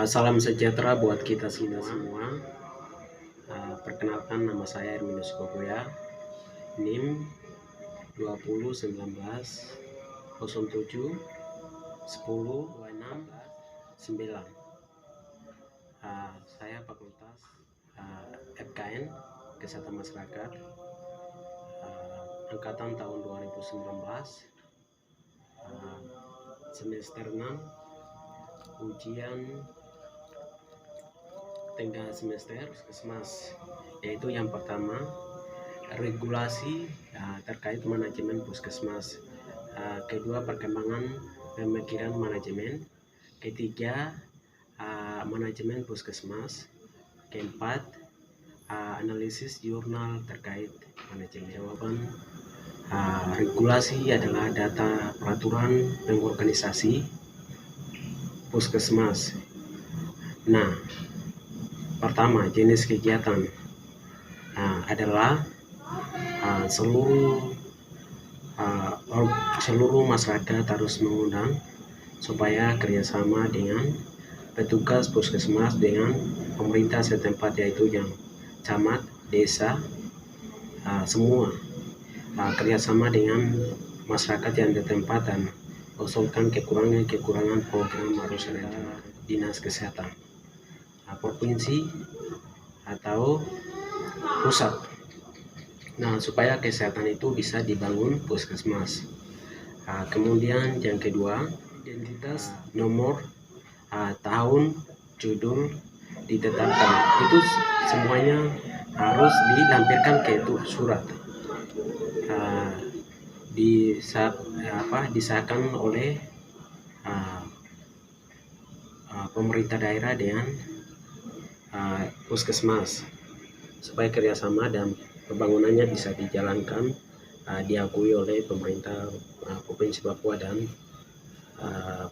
Salam sejahtera buat kita semua. Perkenalkan, nama saya Herminus Kogoya, NIM 2019 07 10 26 9. Saya Fakultas FKN Kesehatan Masyarakat, angkatan tahun 2019, semester 6, ujian tengah semester puskesmas, yaitu yang pertama regulasi terkait manajemen puskesmas, kedua perkembangan pemikiran manajemen, ketiga manajemen puskesmas, keempat analisis jurnal terkait manajemen. Jawaban, regulasi adalah data peraturan pengorganisasi puskesmas. Nah, pertama, jenis kegiatan adalah seluruh masyarakat harus mengundang supaya kerjasama dengan petugas puskesmas dengan pemerintah setempat, yaitu yang camat, desa, semua kerjasama dengan masyarakat yang di tempat dan usulkan kekurangan program harus ada dinas kesehatan provinsi atau pusat. Nah, supaya kesehatan itu bisa dibangun puskesmas. Kemudian yang kedua, identitas, nomor, tahun, judul ditetapkan. Itu semuanya harus dilampirkan ke itu surat. Disahkan oleh pemerintah daerah dengan puskesmas supaya kerjasama dan pembangunannya bisa dijalankan, diakui oleh pemerintah Provinsi Papua dan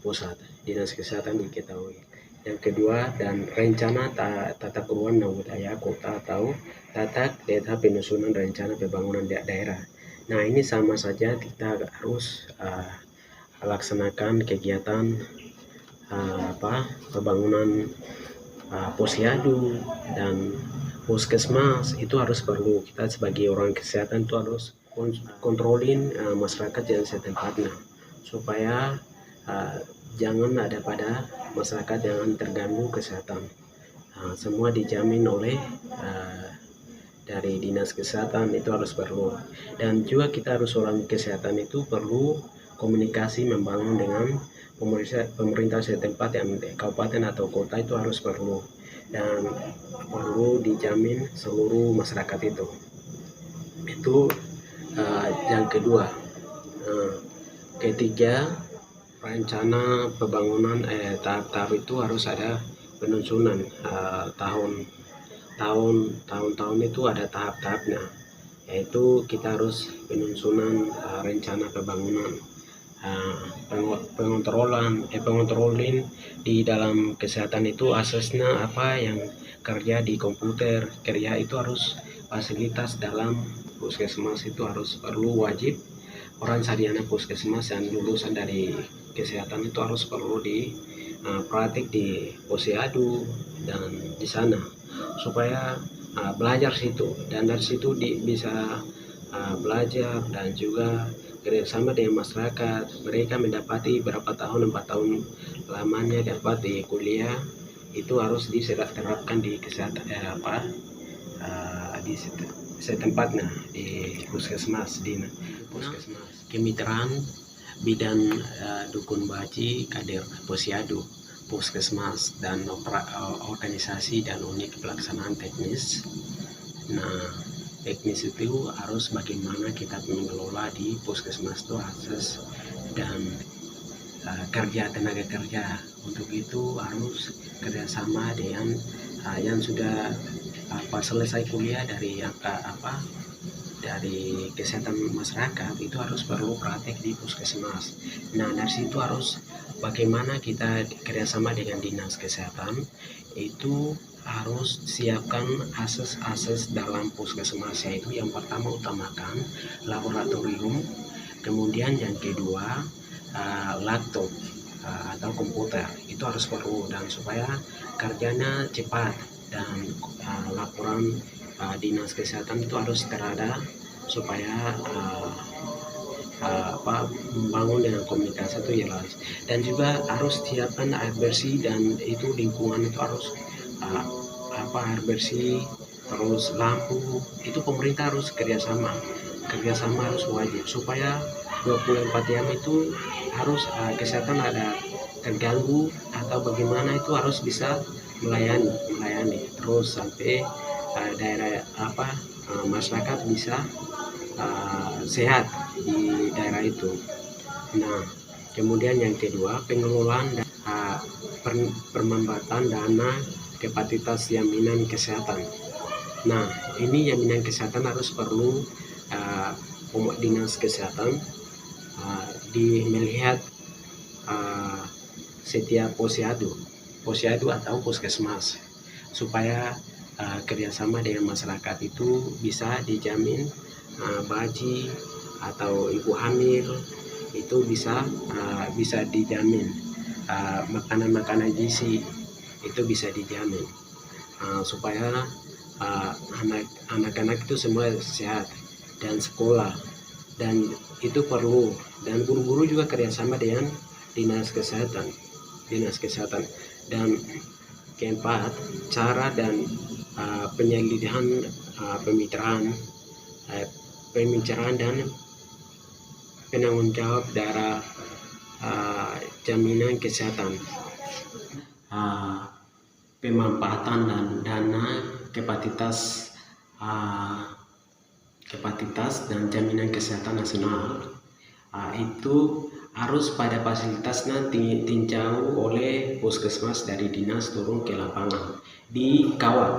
pusat, dinas kesehatan diketahui. Yang kedua, dan rencana tata kelola wilayah kota atau tata data penyusunan rencana pembangunan daerah. Nah, ini sama saja kita harus laksanakan kegiatan pembangunan posyandu dan puskesmas. Itu harus perlu kita sebagai orang kesehatan itu harus kontrolin masyarakat yang setempatnya supaya jangan ada pada masyarakat yang terganggu kesehatan. Semua dijamin oleh dari dinas kesehatan, itu harus perlu. Dan juga kita harus orang kesehatan itu perlu komunikasi membangun dengan pemerintah setempat yang kabupaten atau kota, itu harus perlu dan perlu dijamin seluruh masyarakat itu. Itu yang kedua. Ketiga, rencana pembangunan tahap-tahap itu harus ada penyusunan tahun-tahun itu ada tahap-tahapnya, yaitu kita harus penyusunan rencana pembangunan, pengontrolin di dalam kesehatan itu asesnya apa yang kerja di komputer, kerja itu harus fasilitas dalam puskesmas itu harus perlu wajib. Orang sarjana puskesmas yang lulusan dari kesehatan itu harus perlu di praktik di posyandu dan di sana supaya belajar situ, dan dari situ bisa belajar dan juga kerjasama dengan masyarakat. Mereka mendapati berapa tahun, 4 tahun lamanya dapat di kuliah, itu harus diterapkan di kesehatan di setempatnya di puskesmas. Kemitraan bidang dukun baji, kader posyandu puskesmas, dan organisasi dan unit pelaksanaan teknis. Nah, teknis itu harus bagaimana kita mengelola di puskesmas itu akses dan kerja, tenaga kerja. Untuk itu harus kerjasama dengan yang sudah selesai kuliah dari dari kesehatan masyarakat, itu harus perlu praktek di puskesmas. Nah, dari situ harus bagaimana kita kerjasama dengan dinas kesehatan, itu harus siapkan akses dalam puskesmas, yaitu yang pertama utamakan laboratorium, kemudian yang kedua laptop atau komputer itu harus perlu, dan supaya kerjanya cepat, dan laporan dinas kesehatan itu harus terada, supaya membangun dengan komunikasi itu jelas. Dan juga harus siapkan air bersih, dan itu lingkungan itu harus air bersih, terus lampu itu pemerintah harus kerjasama harus wajib, supaya 24 jam itu harus kesehatan ada terganggu atau bagaimana itu harus bisa melayani terus sampai daerah masyarakat bisa sehat di daerah itu. Nah, kemudian yang kedua, pengelolaan dan permambatan dana hepatitas jaminan kesehatan. Nah, ini jaminan kesehatan harus perlu dinas kesehatan melihat setiap posyandu atau puskesmas, supaya kerjasama dengan masyarakat itu bisa dijamin bayi atau ibu hamil itu bisa dijamin, makanan gizi itu bisa dijamin, supaya anak-anak itu semua sehat dan sekolah, dan itu perlu, dan guru-guru juga kerjasama dengan dinas kesehatan. Dan keempat, cara dan penyelidikan pembicaraan dan penanggung jawab daerah jaminan kesehatan, pemanfaatan dan dana hepatitas dan jaminan kesehatan nasional itu harus pada fasilitasnya tinjau oleh puskesmas dari dinas turun ke lapangan, dikawal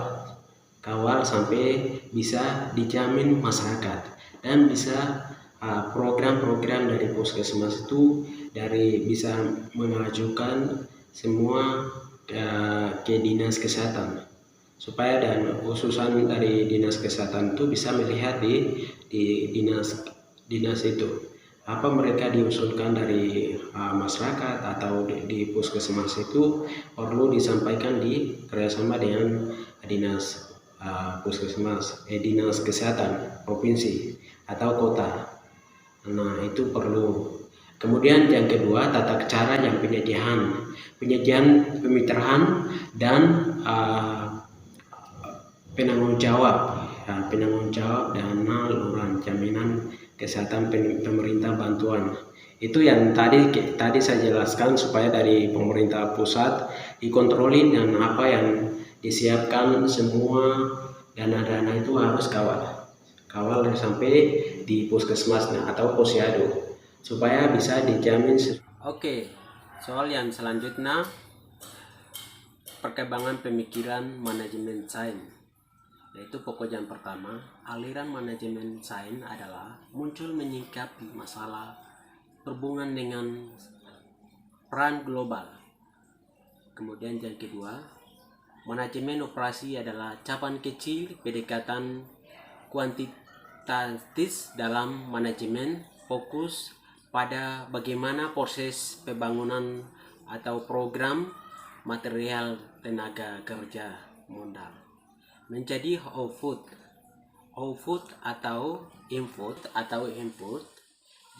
sampai bisa dijamin masyarakat, dan bisa program-program dari puskesmas itu bisa mengajukan semua ke dinas kesehatan, supaya dan khususan dari dinas kesehatan itu bisa melihat di dinas itu apa mereka diusulkan dari masyarakat atau di puskesmas itu perlu disampaikan di kerjasama dengan dinas dinas kesehatan provinsi atau kota. Nah, itu perlu. Kemudian yang kedua, tata cara yang penyediaan pemitraan dan penanggung jawab dana luluran jaminan kesehatan pemerintah bantuan. Itu yang tadi saya jelaskan, supaya dari pemerintah pusat dikontrolin, dan apa yang disiapkan semua dana-dana itu harus kawal sampai di puskesmasnya atau posyandu, supaya bisa dijamin. Oke, soal yang selanjutnya, perkembangan pemikiran manajemen sains. Yaitu pokok yang pertama, aliran manajemen sains adalah muncul menyikapi masalah berhubungan dengan peran global. Kemudian yang kedua, manajemen operasi adalah cabang kecil pendekatan kuantitatif dalam manajemen, fokus pada bagaimana proses pembangunan atau program material tenaga kerja modal menjadi output atau input,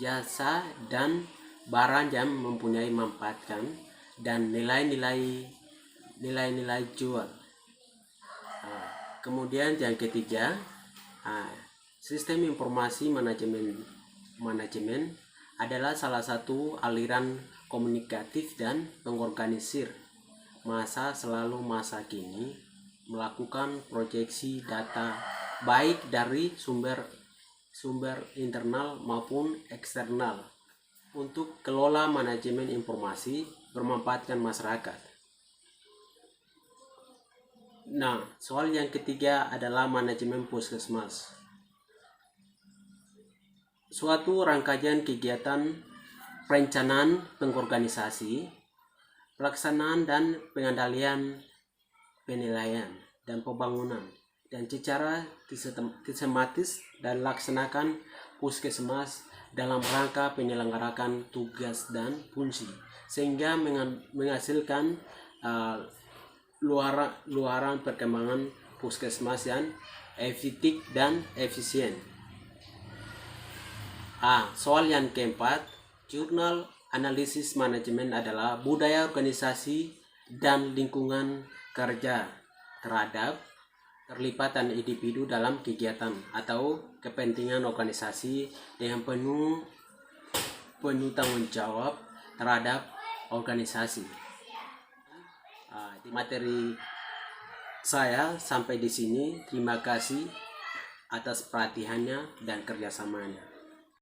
jasa dan barang yang mempunyai manfaat dan nilai-nilai jual. Kemudian yang ketiga, sistem informasi manajemen adalah salah satu aliran komunikatif dan mengorganisir masa kini, melakukan proyeksi data baik dari sumber internal maupun eksternal untuk kelola manajemen informasi bermanfaatkan masyarakat. Nah, soal yang ketiga adalah manajemen puskesmas. Suatu rangkaian kegiatan perencanaan pengorganisasi, pelaksanaan dan pengendalian penilaian dan pembangunan, dan secara sistematis dan laksanakan puskesmas dalam rangka penyelenggaraan tugas dan fungsi, sehingga menghasilkan luaran perkembangan puskesmas yang efektif dan efisien. Soal yang keempat, jurnal analisis manajemen adalah budaya organisasi dan lingkungan kerja terhadap terlibatan individu dalam kegiatan atau kepentingan organisasi dengan penuh tanggung jawab terhadap organisasi. Di materi saya sampai di sini. Terima kasih atas perhatiannya dan kerjasamanya.